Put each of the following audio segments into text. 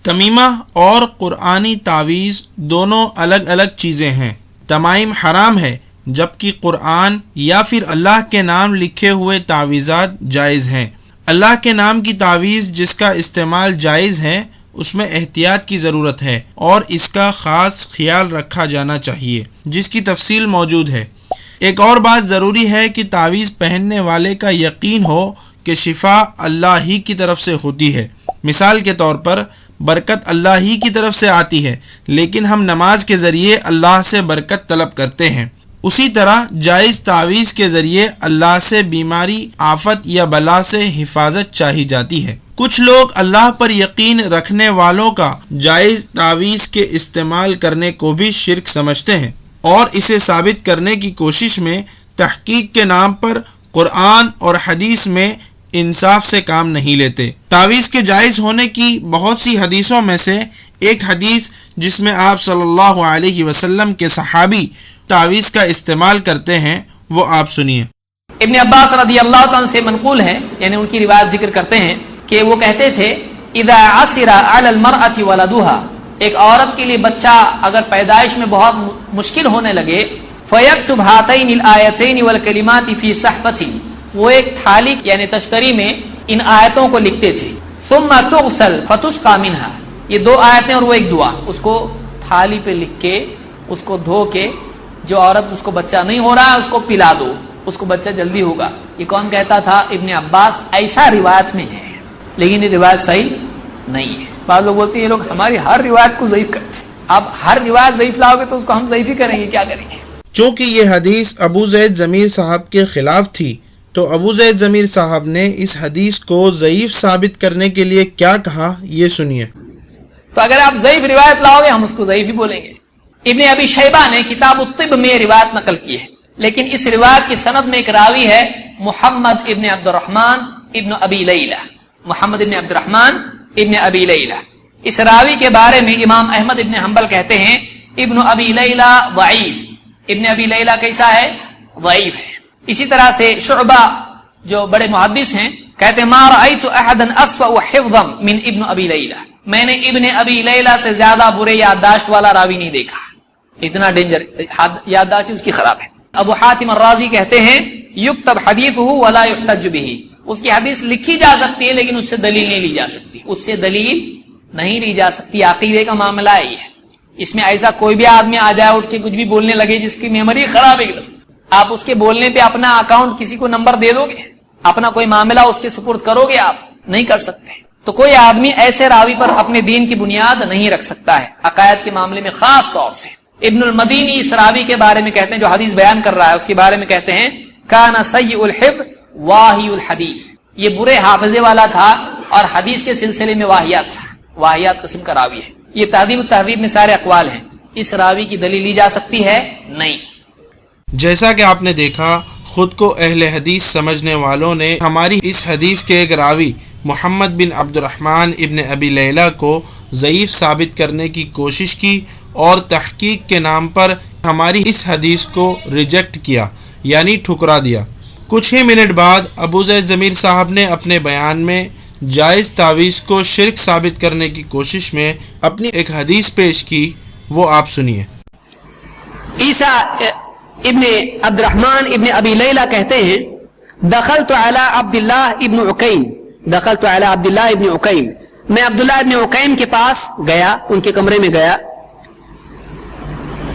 تمیمہ اور قرآنی تعویذ دونوں الگ الگ چیزیں ہیں۔ تمائم حرام ہے جبکہ قرآن یا پھر اللہ کے نام لکھے ہوئے تعویذات جائز ہیں۔ اللہ کے نام کی تعویذ جس کا استعمال جائز ہے اس میں احتیاط کی ضرورت ہے اور اس کا خاص خیال رکھا جانا چاہیے، جس کی تفصیل موجود ہے۔ ایک اور بات ضروری ہے کہ تعویذ پہننے والے کا یقین ہو کہ شفا اللہ ہی کی طرف سے ہوتی ہے۔ مثال کے طور پر برکت اللہ ہی کی طرف سے آتی ہے، لیکن ہم نماز کے ذریعے اللہ سے برکت طلب کرتے ہیں۔ اسی طرح جائز تعویذ کے ذریعے اللہ سے بیماری، آفت یا بلا سے حفاظت چاہی جاتی ہے۔ کچھ لوگ اللہ پر یقین رکھنے والوں کا جائز تعویذ کے استعمال کرنے کو بھی شرک سمجھتے ہیں اور اسے ثابت کرنے کی کوشش میں تحقیق کے نام پر قرآن اور حدیث میں انصاف سے کام نہیں لیتے۔ تعویذ کے جائز ہونے کی بہت سی حدیثوں میں سے ایک حدیث جس میں آپ صلی اللہ علیہ وسلم کے صحابی تعویذ کا استعمال کرتے ہیں وہ آپ سنیے۔ ابن عباس رضی اللہ عنہ سے منقول ہے، یعنی ان کی روایت ذکر کرتے ہیں کہ وہ کہتے تھے اذا عثر علی المرأة ولدها، ایک عورت کے لیے بچہ اگر پیدائش میں بہت مشکل ہونے لگے، فیکتب ہاتین الآیتین والکلمات فی صحفۃ، وہ ایک تھالی یعنی تشتری میں ان آیتوں کو لکھتے تھے، ثم تغسل فتسقى منها، یہ دو آیتیں اور وہ ایک دعا، اس کو تھالی پہ لکھ کے اس کو دھو کے جو عورت اس کو بچہ نہیں ہو رہا ہے اس کو پلا دو، اس کو بچہ جلدی ہوگا۔ یہ کون کہتا تھا؟ ابن عباس۔ ایسا روایت میں ہے لیکن یہ روایت صحیح نہیں ہے۔ بعض لوگ بولتے ہیں یہ لوگ ہماری ہر روایت کو ضعیف کرتے ہیں، اب ہر روایت ضعیف لاؤ گے تو اس کو ہم ضعیف ہی کریں گے، کیا کریں گے؟ چونکہ یہ حدیث ابو زید ضمیر صاحب کے خلاف تھی تو ابو زید ضمیر صاحب نے اس حدیث کو ضعیف ثابت کرنے کے لیے کیا کہا یہ سنیے۔ تو اگر آپ ضعیف روایت لاؤ گے ہم اس کو ضعیف ہی بولیں گے۔ ابن ابی شیبہ نے کتاب الطب میں روایت نقل کی ہے، لیکن اس روایت کی سند میں ایک راوی ہے محمد ابن عبد الرحمن ابن ابی لیلہ، محمد ابن عبد الرحمن ابن ابی لیلہ۔ اس راوی کے بارے میں امام احمد ابن حنبل کہتے ہیں ابن ابی لیلہ ضعیف، ابن ابی لیلہ کیسا ہے؟ ضعیف ہے۔ اسی طرح سے شعبہ جو بڑے محدث ہیں کہتے ہیں ما رأیت احدا اسوأ حفظا من ابن ابی لیلہ، میں نے ابن ابی لیلہ سے زیادہ برے یادداشت والا راوی نہیں دیکھا، اتنا ڈینجر یادداشت اس کی خراب ہے۔ ابو حاتم الرازی کہتے ہیں یکتب حدیثہ ولا یحتج بہ، اس کی حدیث لکھی جا سکتی ہے لیکن اس سے دلیل نہیں لی جا سکتی، اس سے دلیل نہیں لی جا سکتی۔ عقیدے کا معاملہ ہے یہ، اس میں ایسا کوئی بھی آدمی آ جائے اٹھ کے کچھ بھی بولنے لگے جس کی میموری خراب ہے، آپ اس کے بولنے پہ اپنا اکاؤنٹ کسی کو نمبر دے دو گے؟ اپنا کوئی معاملہ اس کے سپرد کرو گے؟ آپ نہیں کر سکتے۔ تو کوئی آدمی ایسے راوی پر اپنے دین کی بنیاد نہیں رکھ سکتا ہے، عقائد کے معاملے میں خاص طور سے۔ ابن المدینی اس راوی کے بارے میں کہتے ہیں، جو حدیث بیان کر رہا ہے اس کے بارے میں کہتے ہیں کان سیء الحفظ واہی الحدیث، یہ برے حافظے والا تھا اور حدیث کے سلسلے میں واہیات تھا، واہیات قسم کا راوی ہے۔ یہ تہذیب التہذیب میں سارے اقوال ہیں، اس راوی کی دلیل لی جا سکتی ہے؟ نہیں۔ جیسا کہ آپ نے دیکھا خود کو اہل حدیث سمجھنے والوں نے ہماری اس حدیث کے ایک راوی محمد بن عبد الرحمن ابن ابی لیلہ کو ضعیف ثابت کرنے کی کوشش کی اور تحقیق کے نام پر ہماری اس حدیث کو ریجیکٹ کیا، یعنی ٹھکرا دیا۔ کچھ ہی منٹ بعد ابو زید ضمیر صاحب نے اپنے بیان میں جائز تعویذ کو شرک ثابت کرنے کی کوشش میں اپنی ایک حدیث پیش کی، وہ آپ سنیے۔ عیسیٰ ابن عبد الرحمن ابن ابی لیلہ کہتے ہیں دخلت علی عبداللہ ابن عقیم، دخلت علی عبداللہ ابن عقیم، میں عبداللہ ابن عقیم کے پاس گیا، ان کے کمرے میں گیا،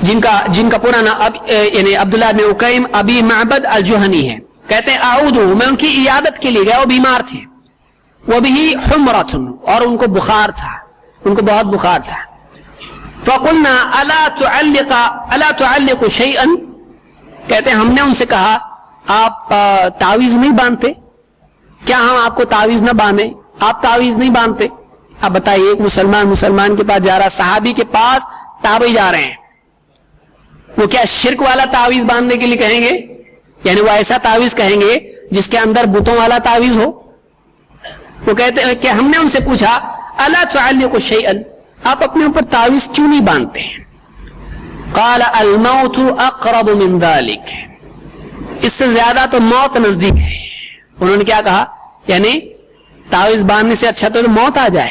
جن کا پورا نام یعنی عبداللہ ابن عقیم ابی معبد الجہنی ہے۔ کہتے ہیں اعودہ، میں ان کی عیادت کے لیے گیا، وہ بیمار تھے، وہ بھی حمرۃ، اور ان کو بخار تھا، ان کو بہت بخار تھا۔ فقلنا الا تعلق شیئا، کہتے ہیں ہم نے ان سے کہا آپ تعویذ نہیں باندھتے کیا؟ ہم آپ کو تعویذ نہ باندھیں؟ آپ تعویذ نہیں باندھتے؟ اب بتائیے، ایک مسلمان کے پاس جا رہا، صحابی کے پاس تابعی جا رہے ہیں، وہ کیا شرک والا تعویذ باندھنے کے لیے کہیں گے؟ یعنی وہ ایسا تعویذ کہیں گے جس کے اندر بتوں والا تعویذ ہو؟ وہ کہتے ہیں کہ ہم نے ان سے پوچھا الا تعلق شیئا، آپ اپنے اوپر تعویذ کیوں نہیں باندھتے ہیں؟ قال الموت اقرب من ذلك، اس سے زیادہ تو موت نزدیک ہے۔ انہوں نے کیا کہا؟ یعنی تعویذ باندھنے سے اچھا تو موت آ جائے،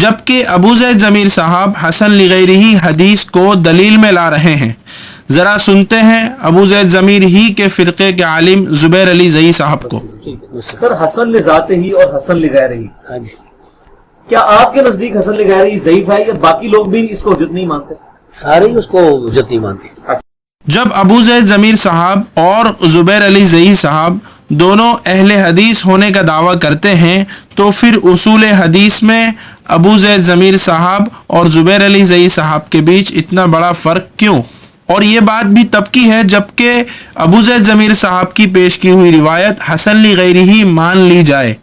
جبکہ ابو زید ضمیر صاحب حسن لغیرہ حدیث کو دلیل میں لا رہے ہیں۔ ذرا سنتے ہیں ابو زید ضمیر ہی کے فرقے کے عالم زبیر علی زئی صاحب کو۔ سر حسن لذات ہی اور حسن لغیرہ ہی، کیا آپ کے نزدیک حسن لغیرہ ہی ضعیف ہے یا باقی لوگ بھی اس کو حجت نہیں مانتے؟ سارے ہی اس کو حجت نہیں مانتے۔ جب ابو زید ضمیر صاحب اور زبیر علی زئی صاحب دونوں اہل حدیث ہونے کا دعویٰ کرتے ہیں تو پھر اصول حدیث میں ابو زید ضمیر صاحب اور زبیر علی زئی صاحب کے بیچ اتنا بڑا فرق کیوں؟ اور یہ بات بھی تب کی ہے جبکہ ابو زید ضمیر صاحب کی پیش کی ہوئی روایت حسن لغیرہ ہی مان لی جائے۔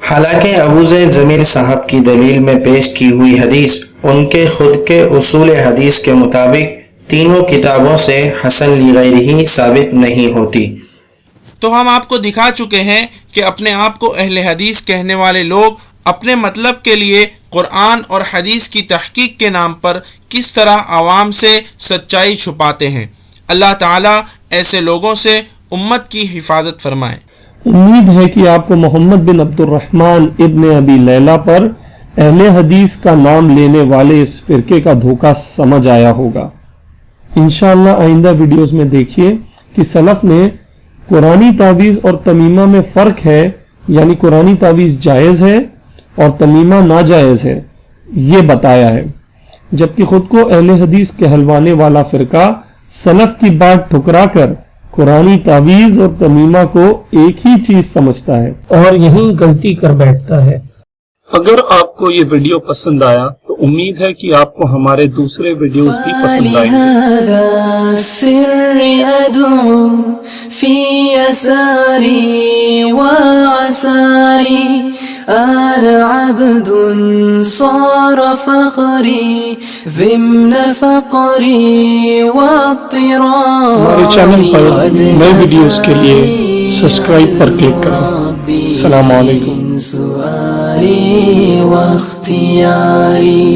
حالانکہ ابو زید ضمیر صاحب کی دلیل میں پیش کی ہوئی حدیث ان کے خود کے اصول حدیث کے مطابق تینوں کتابوں سے حسن لغیرہ ہی ثابت نہیں ہوتی۔ تو ہم آپ کو دکھا چکے ہیں کہ اپنے آپ کو اہل حدیث کہنے والے لوگ اپنے مطلب کے لیے قرآن اور حدیث کی تحقیق کے نام پر کس طرح عوام سے سچائی چھپاتے ہیں۔ اللہ تعالیٰ ایسے لوگوں سے امت کی حفاظت فرمائے۔ امید ہے کہ آپ کو محمد بن عبد الرحمن ابن ابی لیلہ پر اہل حدیث کا نام لینے والے اس فرقے کا دھوکہ سمجھ آیا ہوگا۔ انشاءاللہ آئندہ ویڈیوز میں دیکھیے کہ سلف نے قرآنی تعویذ اور تمیمہ میں فرق ہے، یعنی قرآنی تعویذ جائز ہے اور تمیمہ ناجائز ہے، یہ بتایا ہے، جبکہ خود کو اہل حدیث کہلوانے والا فرقہ سلف کی بات ٹھکرا کر قرآنی تعویذ اور تمیمہ کو ایک ہی چیز سمجھتا ہے اور یہیں غلطی کر بیٹھتا ہے۔ اگر آپ کو یہ ویڈیو پسند آیا تو امید ہے کہ آپ کو ہمارے دوسرے ویڈیوز بھی پسند آئیں گے۔ سر ادعو فی یساری وعساری انا عبد صار فخری ضمن فقری واضطراری۔ ہمارے چینل پر نئے ویڈیوز کے لیے سبسکرائب پر کلک کریں۔ السلام علیکم۔ سؤالی واختیاری